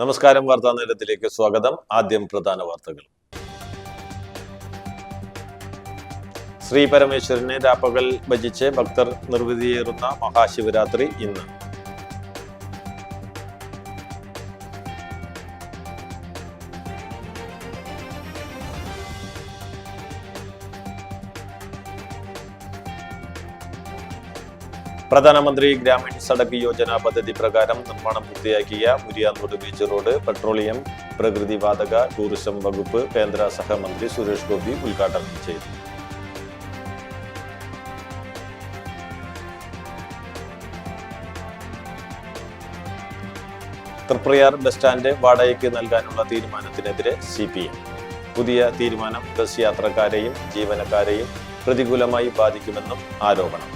നമസ്കാരം. വാർത്താ നേരത്തിലേക്ക് സ്വാഗതം. ആദ്യം പ്രധാന വാർത്തകൾ. ശ്രീ പരമേശ്വരനെ രാപ്പകൽ ഭജിച്ച് ഭക്തർ നിർവൃതിയേറുന്ന മഹാശിവരാത്രി ഇന്ന്. പ്രധാനമന്ത്രി ഗ്രാമീൺ സഡക് യോജന പദ്ധതി പ്രകാരം നിർമ്മാണം പൂർത്തിയാക്കിയ മുരിയാന്തോട് ബീച്ച് റോഡ് പെട്രോളിയം, പ്രകൃതിവാതക, ടൂറിസം വകുപ്പ് കേന്ദ്ര സഹമന്ത്രി സുരേഷ് ഗോപി ഉദ്ഘാടനം ചെയ്തു. തൃപ്രയാർ ബസ് സ്റ്റാൻഡ് വാടകയ്ക്ക് നൽകാനുള്ള തീരുമാനത്തിനെതിരെ CPM. പുതിയ തീരുമാനം ബസ് യാത്രക്കാരെയും ജീവനക്കാരെയും പ്രതികൂലമായി ബാധിക്കുമെന്നും ആരോപണം.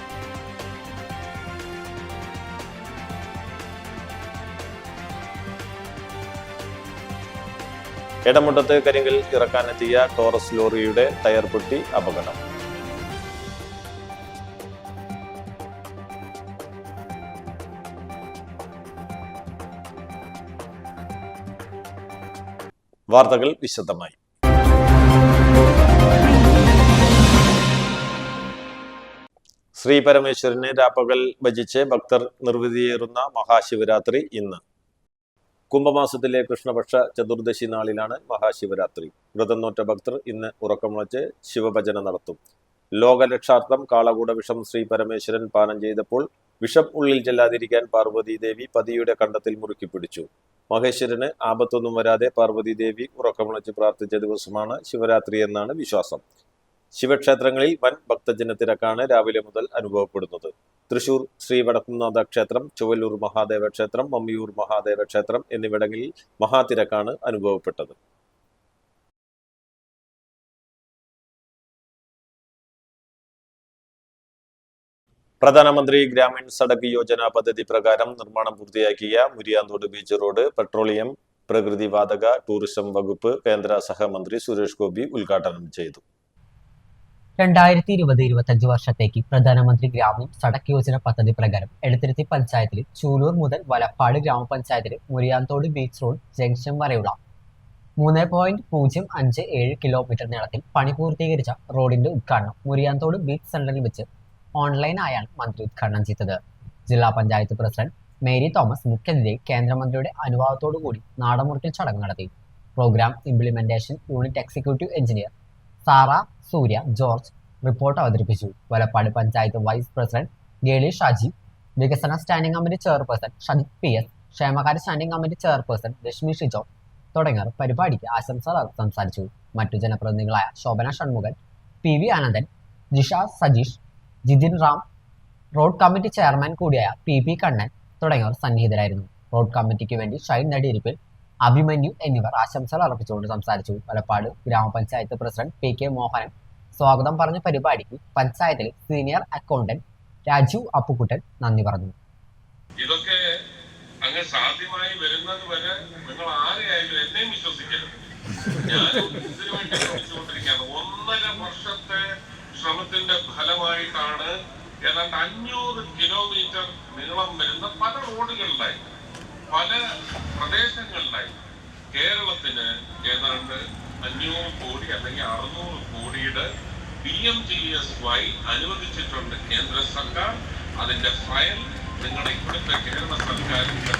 എടമുട്ടത്ത് കരിങ്കൽ ഇറക്കാനെത്തിയ ടോറസ് ലോറിയുടെ ടയർ പൊട്ടി അപകടം. വാർത്തകൾ വിശദമായി. ശ്രീ പരമേശ്വരനെ രാപ്പകൽ ഭജിച്ച് ഭക്തർ നിർവൃതിയേറുന്ന മഹാശിവരാത്രി ഇന്ന്. കുംഭമാസത്തിലെ കൃഷ്ണപക്ഷ ചതുർദശി നാളിലാണ് മഹാശിവരാത്രി. വ്രതം നോറ്റ ഭക്തർ ഇന്ന് ഉറക്കമുളച്ച് ശിവഭജന നടത്തും. ലോകരക്ഷാർത്ഥം കാളകൂട വിഷം ശ്രീ പരമേശ്വരൻ പാനം ചെയ്തപ്പോൾ വിഷം ഉള്ളിൽ ചെല്ലാതിരിക്കാൻ പാർവതീദേവി പതിയുടെ കണ്ടത്തിൽ മുറുക്കി പിടിച്ചു. മഹേശ്വരന് ആപത്തൊന്നും വരാതെ പാർവതീദേവി ഉറക്കമുളച്ച് പ്രാർത്ഥിച്ച ദിവസമാണ് ശിവരാത്രി എന്നാണ് വിശ്വാസം. ശിവക്ഷേത്രങ്ങളിൽ വൻ ഭക്തജനത്തിരക്കാണ് രാവിലെ മുതൽ അനുഭവപ്പെടുന്നത്. തൃശൂർ ശ്രീ വടക്കുംനാഥ ക്ഷേത്രം, ചൊവ്വല്ലൂർ മഹാദേവ ക്ഷേത്രം, മമ്മിയൂർ മഹാദേവ ക്ഷേത്രം എന്നിവിടങ്ങളിൽ മഹാതിരക്കാണ് അനുഭവപ്പെട്ടത്. പ്രധാനമന്ത്രി ഗ്രാമീൺ സഡക് യോജന പദ്ധതി പ്രകാരം നിർമ്മാണം പൂർത്തിയാക്കിയ മുരിയാന്തോട് ബീച്ച് റോഡ് പെട്രോളിയം, പ്രകൃതിവാതക, ടൂറിസം വകുപ്പ് കേന്ദ്ര സഹമന്ത്രി സുരേഷ് ഗോപി ഉദ്ഘാടനം ചെയ്തു. 2020-25 വർഷത്തേക്ക് പ്രധാനമന്ത്രി ഗ്രാമീൺ സഡക് യോജന പദ്ധതി പ്രകാരം എടത്തിരുത്തി പഞ്ചായത്തിലെ ചൂലൂർ മുതൽ വലപ്പാട് ഗ്രാമപഞ്ചായത്തിലെ മുരിയാന്തോട് ബീച്ച് റോഡ് ജംഗ്ഷൻ വരെയുള്ള 3.057 കിലോമീറ്റർ നീളത്തിൽ പണി പൂർത്തീകരിച്ച റോഡിന്റെ ഉദ്ഘാടനം മുരിയാന്തോട് ബീച്ച് സെന്ററിൽ വെച്ച് ഓൺലൈനായാണ് മന്ത്രി ഉദ്ഘാടനം ചെയ്തത്. ജില്ലാ പഞ്ചായത്ത് പ്രസിഡന്റ് മേരി തോമസ് മുഖ്യാതിഥിയായി കേന്ദ്രമന്ത്രിയുടെ അനുവാദത്തോടുകൂടി നാടമുറിക്കൽ ചടങ്ങ് നടത്തി. Programme implementation unit executive engineer Sara Surya George report അവതരിപ്പിച്ചു. വലപ്പാട് പഞ്ചായത്ത് വൈസ് പ്രസിഡന്റ് ഗേളി ഷാജി, വികസന standing committee chairperson Shajith PS, ക്ഷേമകാര്യ standing committee chairperson Reshmi Shijo തുടങ്ങിയവർ പരിപാടിക്ക് ആശംസകൾ സംസാരിച്ചു. മറ്റു ജനപ്രതിനിധികളായ Shobhana Shanmukhan, PV Anandan, Jisha Sajeesh, Jithin Ram, road committee chairman കൂടിയായ PP കണ്ണൻ തുടങ്ങിയവർ സന്നിഹിതരായിരുന്നു. റോഡ് കമ്മിറ്റിക്ക് വേണ്ടി ഷൈൻ നടിയിരിപ്പിൽ, അഭിമന്യു എന്നിവർ ആശംസകൾ അർപ്പിച്ചുകൊണ്ട് സംസാരിച്ചു. വലപ്പാട് ഗ്രാമപഞ്ചായത്ത് പ്രസിഡന്റ് PK മോഹനൻ സ്വാഗതം പറഞ്ഞ പരിപാടിക്ക് പഞ്ചായത്തിലെ സീനിയർ അക്കൗണ്ടന്റ് രാജീവ് അപ്പുക്കുട്ടൻ നന്ദി പറഞ്ഞു. ഇതൊക്കെ അങ്ങ് സാധ്യമായി വരുന്നത് വരെ നിങ്ങൾ ആരെയായാലും എന്നെയും വിശ്വസിക്കരുത്. ഞാൻ ഇതിനു വേണ്ടി ശ്രമിച്ചുകൊണ്ടിരിക്കുകയാണ്. 1.5 വർഷത്തെ ശ്രമത്തിന്റെ ഫലമായിട്ടാണ് ഏതാണ്ട് 500 കിലോമീറ്റർ നീളം വരുന്ന പല റോഡുകളിലായി പല പ്രദേശങ്ങളിലായി കേരളത്തിന് ഏതാണ്ട് 500 കോടി അല്ലെങ്കിൽ 600 കോടിയുടെ PMGSY അനുവദിച്ചിട്ടുണ്ട് കേന്ദ്ര സർക്കാർ. അതിന്റെ ഫയൽ നിങ്ങളുടെ ഇപ്പോഴത്തെ കേരള സർക്കാരിന്റെ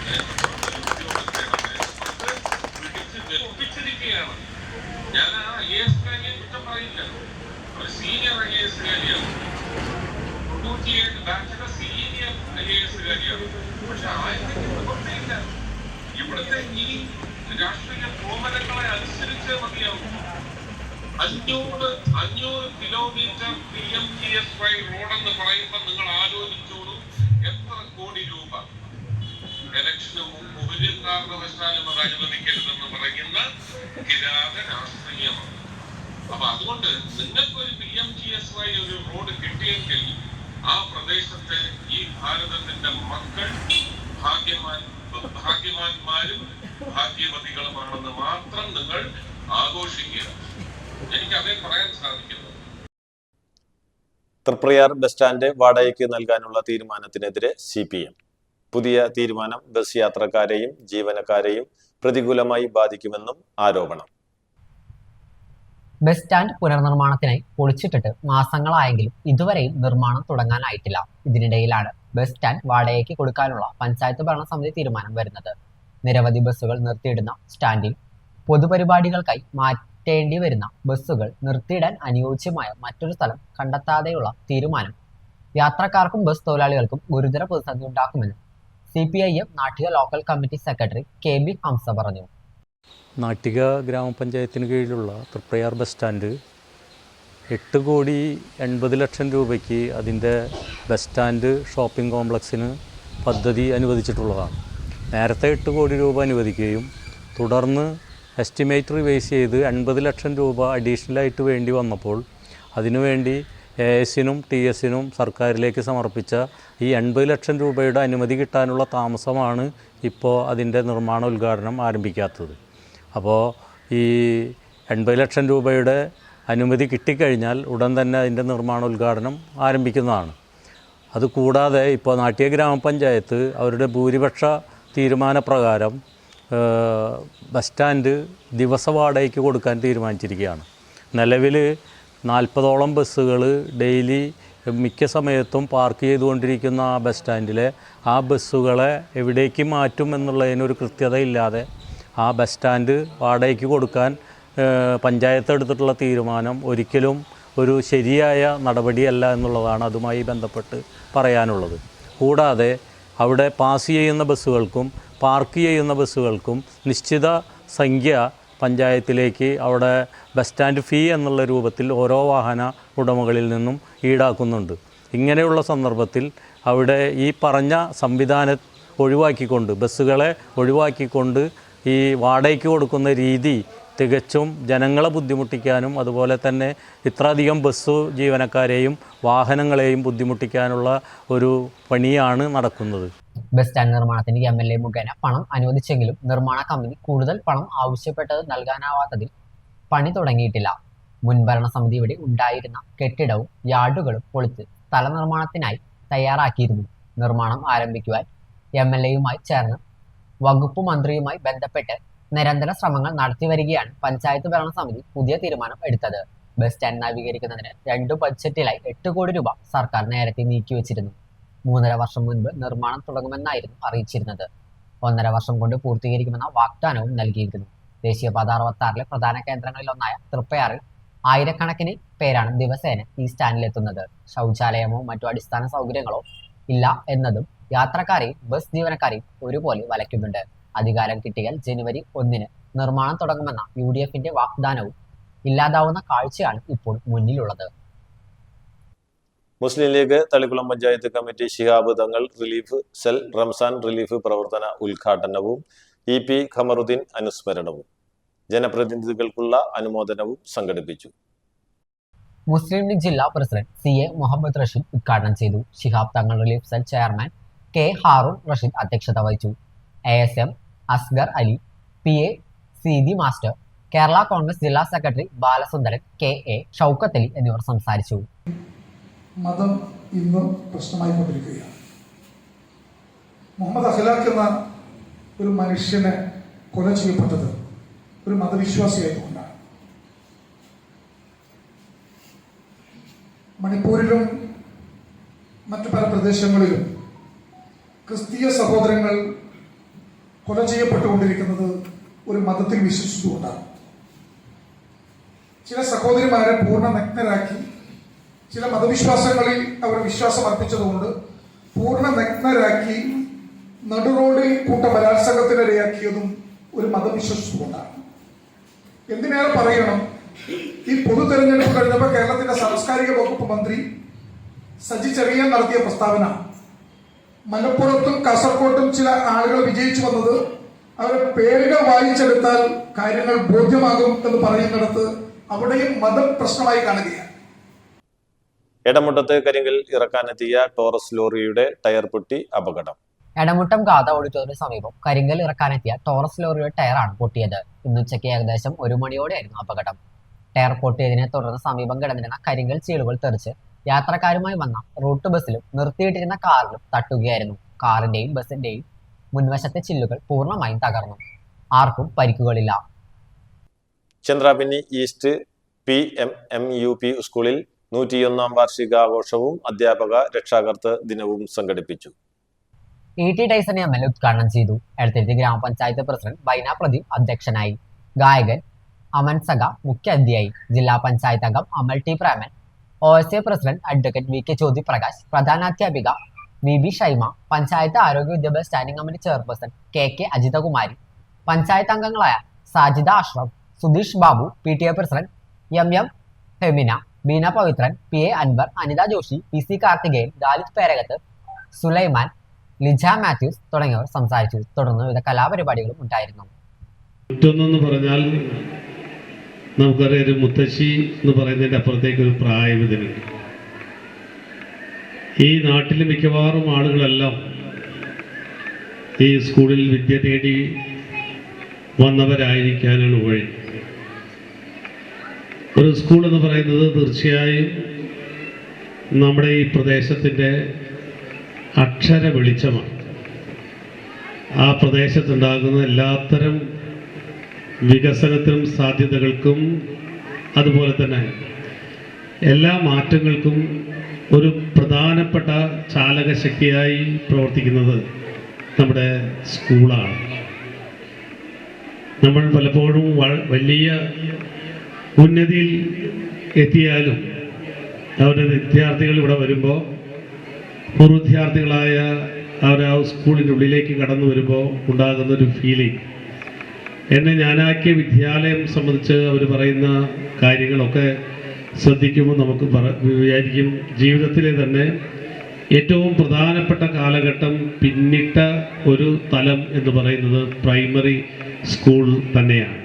പിടിച്ച് ജൽപ്പിച്ചിരിക്കുകയാണ്. ഞാൻ ആ IAS കുറ്റം പറയില്ല. ഒരു സീനിയർ IAS കാരിയാണ്, 97 ബാച്ചിലെ സീനിയർ IAS കാരിയാണ്. പക്ഷെ ആയിരത്തി നിവൃത്തിയില്ല. ഇവിടുത്തെ ഈ രാഷ്ട്രീയ കോമരങ്ങളെ അനുസരിച്ച് മതിയാവും. 500 കിലോമീറ്റർ PMGSY റോഡെന്ന് പറയുമ്പോൾ നിങ്ങൾ ആലോചിച്ചോളൂ, എത്ര കോടി രൂപ. ഇലക്ഷന് മുമ്പ് ഒരു കാരണവശാലും അത് അനുവദിക്കരുതെന്ന് പറയുന്ന കിരാത രാഷ്ട്രീയമാണ്. അപ്പൊ അതുകൊണ്ട് നിങ്ങൾക്കൊരു PMGSY ഒരു റോഡ് കിട്ടിയെങ്കിൽ ആ പ്രദേശത്തെ ഈ ഭാരതത്തിന്റെ മക്കൾ ഭാഗ്യവാന്മാരും ഭാഗ്യവതികളുമാണെന്ന് മാത്രം നിങ്ങൾ ആഘോഷിക്കുക. എനിക്ക് അതേ പറയാൻ സാധിക്കുന്നു. തൃപ്രയാർ ബസ് സ്റ്റാൻഡ് വാടകയ്ക്ക് നൽകാനുള്ള തീരുമാനത്തിനെതിരെ CPM. പുതിയ തീരുമാനം ബസ് യാത്രക്കാരെയും ജീവനക്കാരെയും പ്രതികൂലമായി ബാധിക്കുമെന്നും ആരോപണം. ബസ് സ്റ്റാൻഡ് പുനർനിർമ്മാണത്തിനായി പൊളിച്ചിട്ടിട്ട് മാസങ്ങളായെങ്കിലും ഇതുവരെയും നിർമ്മാണം തുടങ്ങാനായിട്ടില്ല. ഇതിനിടയിലാണ് ബസ് സ്റ്റാൻഡ് വാടകയ്ക്ക് കൊടുക്കാനുള്ള പഞ്ചായത്ത് ഭരണസമിതി തീരുമാനം വരുന്നത്. നിരവധി ബസ്സുകൾ നിർത്തിയിടുന്ന സ്റ്റാൻഡിൽ പൊതുപരിപാടികൾക്കായി മാറ്റേണ്ടി വരുന്ന ബസ്സുകൾ നിർത്തിയിടാൻ അനുയോജ്യമായ മറ്റൊരു സ്ഥലം കണ്ടെത്താതെയുള്ള തീരുമാനം യാത്രക്കാർക്കും ബസ് തൊഴിലാളികൾക്കും ഗുരുതര പ്രതിസന്ധി ഉണ്ടാക്കുമെന്ന് CPIM Nattika local committee secretary KB Hamsa പറഞ്ഞു. നാട്ടിക ഗ്രാമപഞ്ചായത്തിന് കീഴിലുള്ള തൃപ്രയാർ ബസ് സ്റ്റാൻഡ് 8,80,00,000 രൂപയ്ക്ക് അതിൻ്റെ ബസ് സ്റ്റാൻഡ് ഷോപ്പിംഗ് കോംപ്ലക്സിന് പദ്ധതി അനുവദിച്ചിട്ടുള്ളതാണ്. നേരത്തെ 8 കോടി രൂപ അനുവദിക്കുകയും തുടർന്ന് എസ്റ്റിമേറ്റ് റിവൈസ് ചെയ്ത് 80,00,000 രൂപ അഡീഷണലായിട്ട് വേണ്ടി വന്നപ്പോൾ അതിനുവേണ്ടി AS-നും TS-നും സർക്കാരിലേക്ക് സമർപ്പിച്ച ഈ 80,00,000 രൂപയുടെ അനുമതി കിട്ടാനുള്ള താമസമാണ് ഇപ്പോൾ അതിൻ്റെ നിർമ്മാണ ഉദ്ഘാടനം ആരംഭിക്കാത്തത്. അപ്പോൾ ഈ 80,00,000 രൂപയുടെ അനുമതി കിട്ടിക്കഴിഞ്ഞാൽ ഉടൻ തന്നെ അതിൻ്റെ നിർമ്മാണ ഉദ്ഘാടനം ആരംഭിക്കുന്നതാണ്. അതുകൂടാതെ ഇപ്പോൾ നാട്ടിക ഗ്രാമപഞ്ചായത്ത് അവരുടെ ഭൂരിപക്ഷ തീരുമാനപ്രകാരം ബസ് സ്റ്റാൻഡ് ദിവസ വാടകയ്ക്ക് കൊടുക്കാൻ തീരുമാനിച്ചിരിക്കുകയാണ്. നിലവിൽ 40ഓളം ബസ്സുകൾ ഡെയിലി മിക്ക സമയത്തും പാർക്ക് ചെയ്തുകൊണ്ടിരിക്കുന്ന ആ ബസ് സ്റ്റാൻഡിലെ ആ ബസ്സുകളെ എവിടേക്ക് മാറ്റും എന്നുള്ളതിനൊരു കൃത്യതയില്ലാതെ ആ ബസ് സ്റ്റാൻഡ് വാടകയ്ക്ക് കൊടുക്കാൻ പഞ്ചായത്ത് എടുത്തിട്ടുള്ള തീരുമാനം ഒരിക്കലും ഒരു ശരിയായ നടപടിയല്ല എന്നുള്ളതാണ് അതുമായി ബന്ധപ്പെട്ട് പറയാനുള്ളത്. കൂടാതെ അവിടെ പാസ് ചെയ്യുന്ന ബസ്സുകൾക്കും പാർക്ക് ചെയ്യുന്ന ബസ്സുകൾക്കും നിശ്ചിത സംഖ്യ പഞ്ചായത്തിലേക്ക് അവിടെ ബസ് സ്റ്റാൻഡ് ഫീ എന്നുള്ള രൂപത്തിൽ ഓരോ വാഹന ഉടമകളിൽ നിന്നും ഈടാക്കുന്നുണ്ട്. ഇങ്ങനെയുള്ള സന്ദർഭത്തിൽ അവിടെ ഈ പറഞ്ഞ സംവിധാനം ഒഴിവാക്കിക്കൊണ്ട് ബസ്സുകളെ ഒഴിവാക്കിക്കൊണ്ട് ഈ വാടകയ്ക്ക് കൊടുക്കുന്ന രീതി തികച്ചും ജനങ്ങളെ ബുദ്ധിമുട്ടിക്കാനും അതുപോലെ തന്നെ ഇത്രയധികം ബസ് ജീവനക്കാരെയും വാഹനങ്ങളെയും ബുദ്ധിമുട്ടിക്കാനുള്ള ഒരു പണിയാണ് നടക്കുന്നത്. ബസ് സ്റ്റാൻഡ് നിർമ്മാണത്തിന് MLA മുഖേന പണം അനുവദിച്ചെങ്കിലും നിർമ്മാണ കമ്പനി കൂടുതൽ പണം ആവശ്യപ്പെട്ടത് നൽകാനാവാത്തതിൽ പണി തുടങ്ങിയിട്ടില്ല. മുൻഭരണ സമിതി ഇവിടെ ഉണ്ടായിരുന്ന കെട്ടിടവും യാർഡുകളും പൊളിച്ച് സ്ഥല നിർമ്മാണത്തിനായി തയ്യാറാക്കിയിരുന്നു. നിർമ്മാണം ആരംഭിക്കുവാൻ MLA-യുമായി ചേർന്ന് വകുപ്പ് മന്ത്രിയുമായി ബന്ധപ്പെട്ട് നിരന്തര ശ്രമങ്ങൾ നടത്തി വരികയാണ്. പഞ്ചായത്ത് ഭരണസമിതി പുതിയ തീരുമാനം എടുത്തത്. ബസ് സ്റ്റാൻഡ് നവീകരിക്കുന്നതിന് 2 ബഡ്ജറ്റിലായി 8 കോടി രൂപ സർക്കാർ നേരത്തെ നീക്കിവെച്ചിരുന്നു. 3.5 വർഷം മുൻപ് നിർമ്മാണം തുടങ്ങുമെന്നായിരുന്നു അറിയിച്ചിരുന്നത്. 1.5 വർഷം കൊണ്ട് പൂർത്തീകരിക്കുമെന്ന വാഗ്ദാനവും നൽകിയിരുന്നു. ദേശീയപാത 66-ലെ പ്രധാന കേന്ദ്രങ്ങളിലൊന്നായ തൃപ്പയാറിൽ ആയിരക്കണക്കിന് പേരാണ് ദിവസേന ഈ സ്റ്റാൻഡിലെത്തുന്നത്. ശൗചാലയമോ മറ്റു അടിസ്ഥാന സൗകര്യങ്ങളോ ഇല്ല എന്നതും യാത്രക്കാരെയും ബസ് ജീവനക്കാരെയും ഒരുപോലെ വലയ്ക്കുന്നുണ്ട്. അധികാരം കിട്ടിയാൽ ജനുവരി 1-ന് നിർമ്മാണം തുടങ്ങുമെന്ന UDF-ന്റെ വാഗ്ദാനവും ഇല്ലാതാവുന്ന കാഴ്ചയാണ് ഇപ്പോൾ മുന്നിലുള്ളത്. മുസ്ലിം league Thalikkulam panchayat committee Shihab Thangal relief cell Ramzan relief പ്രവർത്തന ഉദ്ഘാടനവും EP ഖമറുദ്ദീൻ അനുസ്മരണവും ജനപ്രതിനിധികൾക്കുള്ള അനുമോദനവും സംഘടിപ്പിച്ചു. മുസ്ലിം ലീഗ് ജില്ലാ പ്രസിഡന്റ് CA മുഹമ്മദ് റഷീദ് ഉദ്ഘാടനം ചെയ്തു. Shihab Thangal relief cell chairman K Haroon Rasheed അധ്യക്ഷത വഹിച്ചു. ASM Asgar Ali, PA Seethi master, Kerala Congress ജില്ലാ സെക്രട്ടറി ബാലസുന്ദരൻ, KA ഷൗക്കത്ത് അലി എന്നിവർ സംസാരിച്ചു. മതം ഇന്നും പ്രശ്നമായിക്കൊണ്ടിരിക്കുകയാണ്. മുഹമ്മദ് അഖ്ലാഖ് എന്ന ഒരു മനുഷ്യനെ കൊല ചെയ്യപ്പെട്ടത് ഒരു മതവിശ്വാസിയായതുകൊണ്ടാണ്. മണിപ്പൂരിലും മറ്റു പല പ്രദേശങ്ങളിലും ക്രിസ്തീയ സഹോദരങ്ങൾ കൊല ചെയ്യപ്പെട്ടുകൊണ്ടിരിക്കുന്നത് ഒരു മതത്തിൽ വിശ്വസിച്ചുകൊണ്ടാണ്. ചില സഹോദരിമാരെ പൂർണ്ണ നഗ്നരാക്കി, ചില മതവിശ്വാസങ്ങളിൽ അവർ വിശ്വാസം അർപ്പിച്ചതുകൊണ്ട് പൂർണ്ണ നഗ്നരാക്കി നടുറോഡിൽ കൂട്ട ബലാത്സംഗത്തിനിരയാക്കിയതും ഒരു മതം വിശ്വസിച്ചുകൊണ്ടാണ്. എന്തിനേറെ പറയണം, ഈ പൊതു തെരഞ്ഞെടുപ്പ് കഴിഞ്ഞപ്പോൾ കേരളത്തിന്റെ സാംസ്കാരിക വകുപ്പ് മന്ത്രി സജി ചെറിയാൻ നടത്തിയ പ്രസ്താവന, മലപ്പുറത്തും കാസർകോട്ടും ചില ആളുകൾ വിജയിച്ചു വന്നത് അവരുടെ പേരുകൾ വായിച്ചെടുത്താൽ കാര്യങ്ങൾ ബോധ്യമാകും എന്ന് പറയുന്നിടത്ത് അവിടെയും മതം പ്രശ്നമായി കാണുകയാണ്. എടമുട്ടത്ത് കരിങ്കൽ ഇറക്കാനെത്തിയ ടോറസ് ലോറിയുടെ ടയർ പൊട്ടി അപകടം. എടമുട്ടം ഗാഥ ഓഡിറ്റോറിയത്തിന് സമീപം കരിങ്കൽ ഇറക്കാനെത്തിയ ടോറസ് ലോറിയുടെ ടയറാണ് പൊട്ടിയത്. ഇന്നുച്ചയ്ക്ക് ഏകദേശം 1 മണിയോടെയായിരുന്നു അപകടം. ടയർ പൊട്ടിയതിനെ തുടർന്ന് സമീപം കിടന്നിരുന്ന കരിങ്കൽ ചീളുകൾ തെറിച്ച് യാത്രക്കാരുമായി വന്ന റൂട്ട് ബസ്സിലും നിർത്തിയിട്ടിരുന്ന കാറിലും തട്ടുകയായിരുന്നു. കാറിന്റെയും ബസിന്റെയും മുൻവശത്തെ ചില്ലുകൾ പൂർണ്ണമായും തകർന്നു. ആർക്കും പരിക്കുകളില്ല. ചന്ദ്രാപിന്നി ഈസ്റ്റ് PMMUP സ്കൂളിൽ 101 വാർഷികാഘോഷവും അധ്യാപക രക്ഷാകർതൃ ദിനവും സംഘടിപ്പിച്ചു. E.T. ടൈസൺ MLA ഉദ്ഘാടനം ചെയ്തു. എടത്തിരുത്തി ഗ്രാമപഞ്ചായത്ത് പ്രസിഡന്റ് ബൈന പ്രദീപ് അധ്യക്ഷനായി. ഗായകൻ അമൻ സഗ മുഖ്യാതിഥിയായി. ജില്ലാ പഞ്ചായത്ത് അംഗം Amal T Preman, OSA president advocate VK Jyothi Prakash, പ്രധാനാധ്യാപിക VB ഷൈമ, പഞ്ചായത്ത് ആരോഗ്യ വിദ്യാഭ്യാസ standing committee chairperson KK Ajithakumari, panchayat അംഗങ്ങളായ Sajida Ashraf, Sudheesh Babu, PTA president MM Femina, Beena Pavithran, PA Anwar, Anitha Joshi, PC Karthikeyan, Dalith Perakath, Sulaiman, Lija Mathews തുടങ്ങിയവർ സംസാരിച്ചു. തുടർന്ന് വിവിധ കലാപരിപാടികളും ഉണ്ടായിരുന്നു. മറ്റൊന്നെന്ന് പറഞ്ഞാൽ നമുക്കറിയാം, ഒരു മുത്തശ്ശി എന്ന് പറയുന്നതിൻ്റെ അപ്പുറത്തേക്ക് ഒരു പ്രായവിധനുണ്ട്. ഈ നാട്ടിലെ മിക്കവാറും ആളുകളെല്ലാം ഈ സ്കൂളിൽ വിദ്യ തേടി വന്നവരായിരിക്കാനാണ് വഴി. ഒരു സ്കൂൾ എന്ന് പറയുന്നത് തീർച്ചയായും നമ്മുടെ ഈ പ്രദേശത്തിൻ്റെ അക്ഷര വെളിച്ചമാണ്. ആ പ്രദേശത്തുണ്ടാകുന്ന എല്ലാത്തരം വികസനത്തിനും സാധ്യതകൾക്കും അതുപോലെ തന്നെ എല്ലാ മാറ്റങ്ങൾക്കും ഒരു പ്രധാനപ്പെട്ട ചാലകശക്തിയായി പ്രവർത്തിക്കുന്നത് നമ്മുടെ സ്കൂളാണ്. നമ്മൾ പലപ്പോഴും വലിയ ഉന്നതിയിൽ എത്തിയാലും അവരുടെ വിദ്യാർത്ഥികൾ ഇവിടെ വരുമ്പോൾ, പൂർവ്വ വിദ്യാർത്ഥികളായ അവർ ആ സ്കൂളിൻ്റെ ഉള്ളിലേക്ക് കടന്നു വരുമ്പോൾ ഉണ്ടാകുന്നൊരു ഫീലിംഗ്, എന്നെ ഞാനാക്കിയ വിദ്യാലയം സംബന്ധിച്ച് അവർ പറയുന്ന കാര്യങ്ങളൊക്കെ ശ്രദ്ധിക്കുമ്പോൾ നമുക്ക് വിചാരിക്കും, ജീവിതത്തിലെ തന്നെ ഏറ്റവും പ്രധാനപ്പെട്ട കാലഘട്ടം പിന്നിട്ട ഒരു തലം എന്ന് പറയുന്നത് പ്രൈമറി സ്കൂൾ തന്നെയാണ്.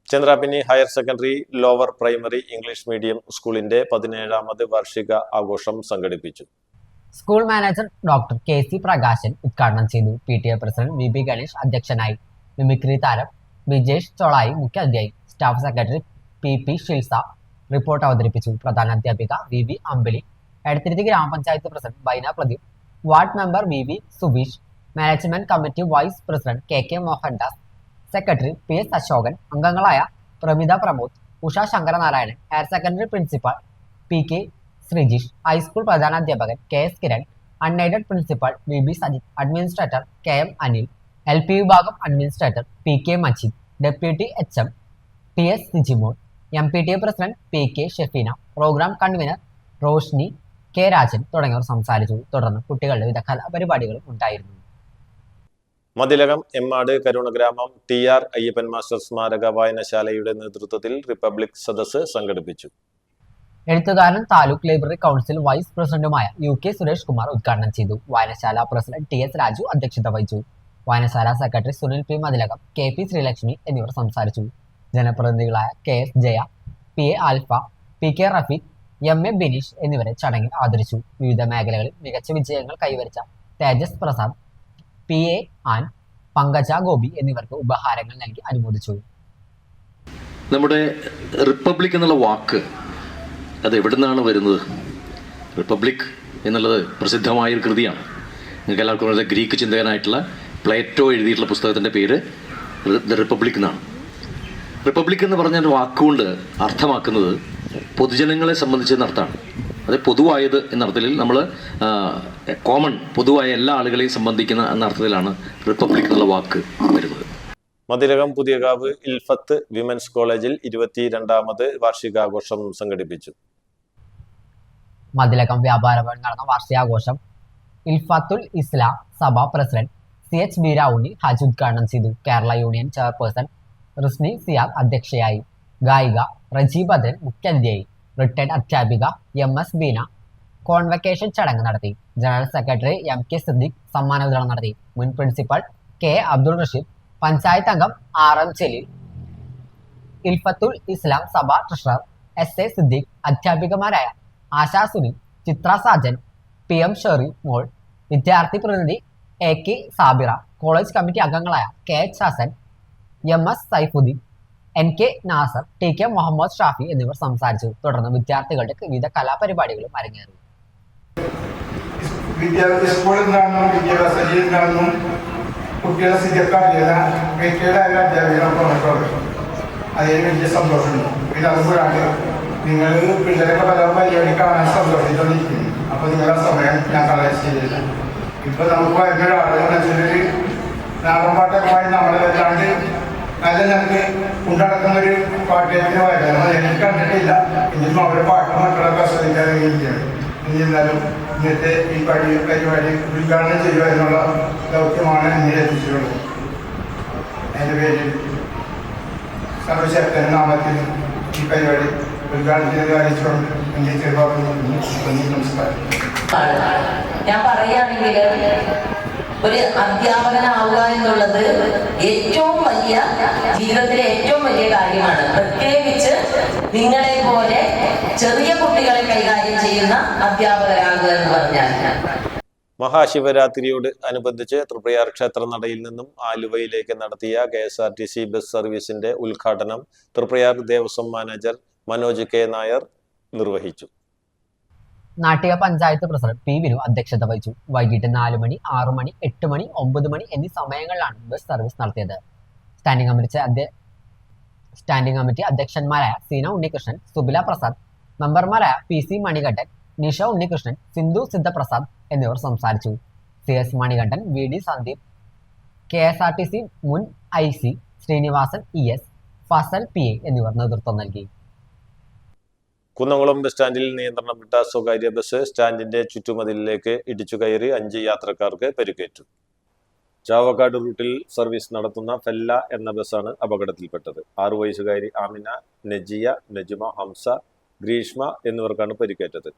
Chandrapinni higher secondary lower primary English medium സ്കൂളിന്റെ 17ാമത് വാർഷിക ആഘോഷം സംഘടിപ്പിച്ചു. School manager doctor KC Prakashan ഉദ്ഘാടനം ചെയ്തു. PTA പ്രസിഡന്റ് VB ഗണേഷ് അധ്യക്ഷനായി. മിമിക്രി താരം വിജേഷ് ചോളായി മുഖ്യാതിഥിയായി. Staff secretary PP Shilsa report അവതരിപ്പിച്ചു. പ്രധാനാധ്യാപിക VV അമ്പിളി, എടത്തിരുത്തി ഗ്രാമപഞ്ചായത്ത് president Baina Pradeep, ward member VV Subeesh, management committee vice president KK Mohandas, secretary PS Ashokan, അംഗങ്ങളായ Pramitha Pramod, Usha Sankaranarayanan, higher secondary principal PK Sreejish, high school പ്രധാനാധ്യാപകൻ KS Kiran, unaided principal VB Sajith, administrator KM Anil, LP വിഭാഗം administrator PK Majeed, deputy HM PS Sijimon, MPTA president PK Shefeena, programme convener Roshni K Rajan തുടങ്ങിയവർ സംസാരിച്ചു. തുടർന്ന് കുട്ടികളുടെ വിവിധ കലാപരിപാടികളും ഉണ്ടായിരുന്നു. മതിലകം എമ്മാട് കരുണഗ്രാമം TR അയ്യപ്പൻ മാസ്റ്റർ സ്മാരക വായനശാലയുടെ നേതൃത്വത്തിൽ റിപ്പബ്ലിക് സദസ്സ് സംഘടിപ്പിച്ചു. എഴുത്തുകാരൻ താലൂക്ക് ലൈബ്രറി കൗൺസിൽ വൈസ് പ്രസിഡന്റുമായ UK സുരേഷ് കുമാർ ഉദ്ഘാടനം ചെയ്തു. വായനശാല പ്രസിഡന്റ് TS രാജു അധ്യക്ഷത വഹിച്ചു. വായനശാല secretary Sunil P Mathilakam, KP Sreelakshmi എന്നിവർ സംസാരിച്ചു. ജനപ്രതിനിധികളായ KS Jaya, PA alpha, PK Rafeeq, MA Bineesh എന്നിവരെ ചടങ്ങിൽ ആദരിച്ചു. വിവിധ മേഖലകളിൽ മികച്ച വിജയങ്ങൾ കൈവരിച്ച തേജസ് പ്രസാദ്, PA ആൻ, പങ്കജ ഗോപി എന്നിവർക്ക് ഉപഹാരങ്ങൾ നൽകി അനുമോദിച്ചു. നമ്മുടെ റിപ്പബ്ലിക് എന്നുള്ള വാക്ക് അത് എവിടെ നിന്നാണ് വരുന്നത്? റിപ്പബ്ലിക് എന്നുള്ളത് പ്രസിദ്ധമായൊരു കൃതിയാണ്. നിങ്ങൾക്ക് എല്ലാവർക്കും വളരെ ഗ്രീക്ക് ചിന്തകനായിട്ടുള്ള പ്ലേറ്റോ എഴുതിയിട്ടുള്ള പുസ്തകത്തിൻ്റെ പേര് ദ റിപ്പബ്ലിക് എന്നാണ്. റിപ്പബ്ലിക് എന്ന് പറഞ്ഞ വാക്കുകൊണ്ട് അർത്ഥമാക്കുന്നത് പൊതുജനങ്ങളെ സംബന്ധിച്ചെന്ന അർത്ഥമാണ്. അത് പൊതുവായത് എന്ന അർത്ഥത്തിൽ നമ്മൾ കോമൺ പൊതുവായ എല്ലാ ആളുകളെയും സംബന്ധിക്കുന്ന എന്ന അർത്ഥത്തിലാണ് റിപ്പബ്ലിക് എന്നുള്ള വാക്ക് വരുന്നത്. മതിലകം പുതിയകാവ് ഇൽഫത്ത് വിമൻസ് കോളേജിൽ 22ാമത് വാർഷികാഘോഷം സംഘടിപ്പിച്ചു. മതിലകം വ്യാപാര ഭവനിൽ നടന്ന വാർഷികാഘോഷം ഇൽഫത്തുൽ ഇസ്ലാം സഭ പ്രസിഡന്റ് CH ബീരാവുണ്ണി ഹാജി ഉദ്ഘാടനം ചെയ്തു. കേരള യൂണിയൻ ചെയർപേഴ്സൺ റിസ്നി സിയാദ് അധ്യക്ഷയായി. ഗായിക റജി ബദൻ മുഖ്യാതിഥിയായി. റിട്ടയർഡ് അധ്യാപിക MS ബീന കോൺവക്കേഷൻ ചടങ്ങ് നടത്തി. ജനറൽ സെക്രട്ടറി MK സിദ്ദിഖ് സമ്മാന വിതരണം നടത്തി. മുൻ പ്രിൻസിപ്പൽ K അബ്ദുൾ റഷീദ്, പഞ്ചായത്ത് അംഗം RM Jaleel, Ilfathul Islam Sabha treasurer SA Siddique, അധ്യാപികമാരായ ആശാ സുനിൽ, ചിത്ര സാജൻ, PM ഷെറി മോൾ, വിദ്യാർത്ഥി പ്രതിനിധി AK സാബിറ, കോളേജ് കമ്മിറ്റി അംഗങ്ങളായ KH Hassan, MS Saifudheen, NK Nazar, TK Muhammad Shafi എന്നിവർ സംസാരിച്ചു. തുടർന്ന് വിദ്യാർത്ഥികളുടെ വിവിധ കലാപരിപാടികളും അരങ്ങേറി. സ്കൂളിൽ നിന്നും വിദ്യാഭ്യാസ രീതിയിൽ നിന്നും കുട്ടികളെ സ്ഥിതിയൊക്കെ അറിയുന്ന വ്യക്തിയുടെ അധ്യാപികളൊക്കെ വന്നിട്ടുണ്ട്. അതിന് വലിയ സന്തോഷമുണ്ട്. പിന്നെ അതുകൂടാണ്ട് നിങ്ങൾ പിള്ളേരൊക്കെ പല പരിപാടി കാണാൻ സന്തോഷിച്ചുകൊണ്ടിരിക്കുന്നു. അപ്പോൾ നിങ്ങളുടെ സമയം ഞാൻ കളയാൻ ചെയ്തില്ല. ഇപ്പോൾ നമുക്ക് വരുന്ന ഒരാളെന്ന് വെച്ചിട്ടൊരു നാടൻ പാട്ടൊക്കെ പാടി നമ്മളെ വല്ലാണ്ട് നല്ല ഞങ്ങൾക്ക് കൊണ്ടടക്കുന്നൊരു പാട്ടേറ്റിന് വരാൻ എനിക്ക് കണ്ടിട്ടില്ല. ഇനിയും അവരുടെ പാട്ട് മക്കളൊക്കെ ആസ്വദിക്കാൻ ഇരിക്കുകയാണ്. ഇനി എന്നാലും ഇന്നത്തെ ഈ പരിപാടി ഉദ്ഘാടനം ചെയ്യുക എന്നുള്ള ദൗത്യമാണ് എന്നെ എത്തിച്ചിട്ടുള്ളത്. എൻ്റെ പേരിൽ സർവശക്തന്റെ നാമത്തിൽ ഈ പരിപാടി ഉദ്ഘാടനം ചെയ്ത് അറിയിച്ചുകൊണ്ട് എൻ്റെ ചെറുപ്പം നമസ്കാരം. ഞാൻ പറയുകയാണെങ്കിൽ ഒരു അധ്യാപകനാവുക എന്നുള്ളത് ഏറ്റവും വലിയ ജീവിതത്തിലെ ഏറ്റവും വലിയ കാര്യമാണ്. പ്രത്യേകിച്ച് നിങ്ങളെ പോലെ ചെറിയ കുട്ടികളെ കൈകാര്യം ചെയ്യുന്ന അധ്യാപകരാകുക എന്ന് പറഞ്ഞാൽ. മഹാശിവരാത്രിയോട് അനുബന്ധിച്ച് തൃപ്രയാർ ക്ഷേത്രനടയിൽ നിന്നും ആലുവയിലേക്ക് നടത്തിയ KSRTC ബസ് സർവീസിന്റെ ഉദ്ഘാടനം തൃപ്രയാർ ദേവസ്വം മാനേജർ മനോജ് K. നായർ നിർവഹിച്ചു. Nattika panchayat president P. വിനു അധ്യക്ഷത വഹിച്ചു. വൈകിട്ട് 4 മണി, 6 മണി, 8 മണി, 9 മണി എന്നീ സമയങ്ങളിലാണ് ബസ് സർവീസ് നടത്തിയത്. സ്റ്റാൻഡിംഗ് കമ്മിറ്റി അധ്യക്ഷന്മാരായ സീന ഉണ്ണികൃഷ്ണൻ, സുബില പ്രസാദ്, മെമ്പർമാരായ PC മണികണ്ഠൻ, നിഷ ഉണ്ണികൃഷ്ണൻ, സിന്ധു സിദ്ധപ്രസാദ് എന്നിവർ സംസാരിച്ചു. CS Manikandan, VD Sandeep, KSRTC മുൻ IC Sreenivasan ES, Fasal PA എന്നിവർ നേതൃത്വം നൽകി. കുന്നംകുളം ബസ് സ്റ്റാൻഡിൽ നിയന്ത്രണം വിട്ട സ്വകാര്യ ബസ് സ്റ്റാൻഡിന്റെ ചുറ്റുമതിലിലേക്ക് ഇടിച്ചു കയറി 5 യാത്രക്കാർക്ക് പരിക്കേറ്റു. ചാവക്കാട് റൂട്ടിൽ സർവീസ് നടത്തുന്ന ഫെല്ല എന്ന ബസ്സാണ് അപകടത്തിൽപ്പെട്ടത്. 6 വയസ്സുകാരി ആമിന, നജിയ, നജ്മ, ഹംസ, ഗ്രീഷ്മ എന്നിവർക്കാണ് പരിക്കേറ്റത്.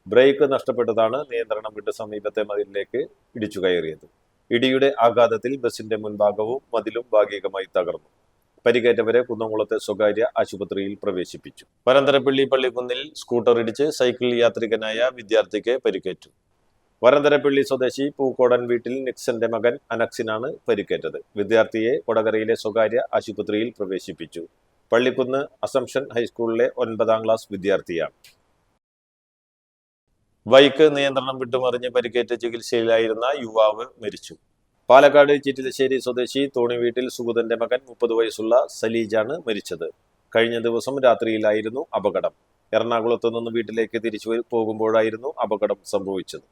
ബ്രേക്ക് നഷ്ടപ്പെട്ടതാണ് നിയന്ത്രണം വിട്ട് സമീപത്തെ മതിലിലേക്ക് ഇടിച്ചു കയറിയത്. ഇടിയുടെ ആഘാതത്തിൽ ബസിന്റെ മുൻഭാഗവും മതിലും ഭാഗികമായി തകർന്നു. പരിക്കേറ്റവരെ കുന്നംകുളത്തെ സ്വകാര്യ ആശുപത്രിയിൽ പ്രവേശിപ്പിച്ചു. വരന്തരപ്പള്ളി പള്ളിക്കുന്നിൽ സ്കൂട്ടർ ഇടിച്ച് സൈക്കിൾ യാത്രികനായ വിദ്യാർത്ഥിക്ക് പരിക്കേറ്റു. വരന്തരപ്പള്ളി സ്വദേശി പൂക്കോടൻ വീട്ടിൽ നിക്സന്റെ മകൻ അനക്സിനാണ് പരിക്കേറ്റത്. വിദ്യാർത്ഥിയെ കൊടകരയിലെ സ്വകാര്യ ആശുപത്രിയിൽ പ്രവേശിപ്പിച്ചു. പള്ളിക്കുന്ന് അസംഷൻ ഹൈസ്കൂളിലെ 9ാം ക്ലാസ് വിദ്യാർത്ഥിയാണ്. ബൈക്ക് നിയന്ത്രണം വിട്ടുമറിഞ്ഞ് പരിക്കേറ്റ് ചികിത്സയിലായിരുന്ന യുവാവ് മരിച്ചു. പാലക്കാട് ചിറ്റിലശ്ശേരി സ്വദേശി തോണി വീട്ടിൽ സുഗതന്റെ മകൻ 30 വയസ്സുള്ള സലീജാണ് മരിച്ചത്. കഴിഞ്ഞ ദിവസം രാത്രിയിലായിരുന്നു അപകടം. എറണാകുളത്ത് നിന്ന് വീട്ടിലേക്ക് തിരിച്ചു പോകുമ്പോഴായിരുന്നു അപകടം സംഭവിച്ചത്.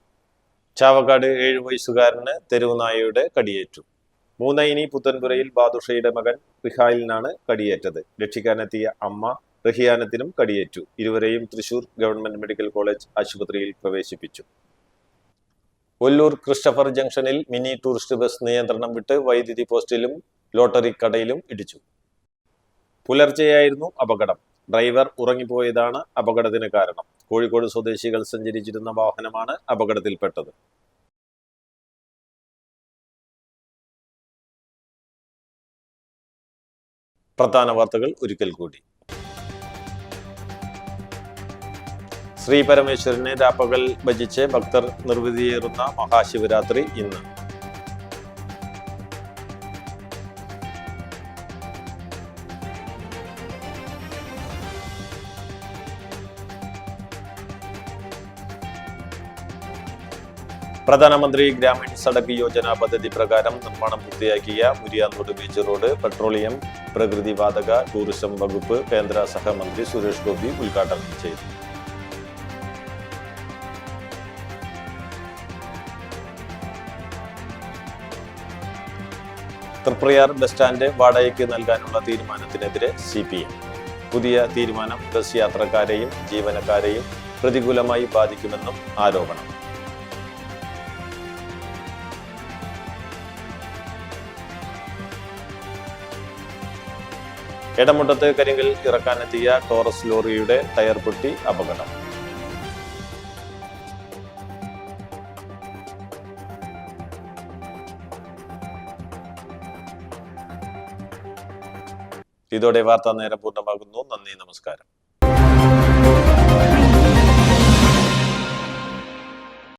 ചാവക്കാട് 7 വയസ്സുകാരന് തെരുവുനായയുടെ കടിയേറ്റു. മൂന്നൈനി പുത്തൻപുരയിൽ ബാദുഷയുടെ മകൻ റിഹായിലിനാണ് കടിയേറ്റത്. രക്ഷിക്കാനെത്തിയ അമ്മ റഹിയാനത്തിനും കടിയേറ്റു. ഇരുവരെയും തൃശൂർ ഗവൺമെന്റ് മെഡിക്കൽ കോളേജ് ആശുപത്രിയിൽ പ്രവേശിപ്പിച്ചു. ഒല്ലൂർ ക്രിസ്റ്റഫർ ജംഗ്ഷനിൽ മിനി ടൂറിസ്റ്റ് ബസ് നിയന്ത്രണം വിട്ട് വൈദ്യുതി പോസ്റ്റിലും ലോട്ടറി കടയിലും ഇടിച്ചു. പുലർച്ചെയായിരുന്നു അപകടം. ഡ്രൈവർ ഉറങ്ങിപ്പോയതാണ് അപകടത്തിന് കാരണം. കോഴിക്കോട് സ്വദേശികൾ സഞ്ചരിച്ചിരുന്ന വാഹനമാണ് അപകടത്തിൽപ്പെട്ടത്. പ്രധാന വാർത്തകൾ ഒരിക്കൽ കൂടി. ശ്രീ പരമേശ്വരനെ രാപ്പകൽ ഭജിച്ച് ഭക്തർ നിർവൃതിയേറുന്ന മഹാശിവരാത്രി ഇന്ന്. പ്രധാനമന്ത്രി ഗ്രാമീൺ സഡക് യോജന പദ്ധതി പ്രകാരം നിർമ്മാണം പൂർത്തിയാക്കിയ മുരിയാന്തോട് ബീച്ച് റോഡ് പെട്രോളിയം, പ്രകൃതിവാതക, ടൂറിസം വകുപ്പ് കേന്ദ്ര സഹമന്ത്രി സുരേഷ് ഗോപി ഉദ്ഘാടനം ചെയ്തു. തൃപ്രയാർ ബസ് സ്റ്റാൻഡ് വാടകയ്ക്ക് നൽകാനുള്ള തീരുമാനത്തിനെതിരെ CPM. പുതിയ തീരുമാനം ബസ് യാത്രക്കാരെയും ജീവനക്കാരെയും പ്രതികൂലമായി ബാധിക്കുമെന്നും ആരോപണം. എടമുട്ടത്ത് കരിങ്കൽ ഇറക്കാനെത്തിയ ടോറസ് ലോറിയുടെ ടയർ പൊട്ടി അപകടം. ഇതോടെ വാർത്താ നേരം പൂർണ്ണമാകുന്നു. നന്ദി, നമസ്കാരം.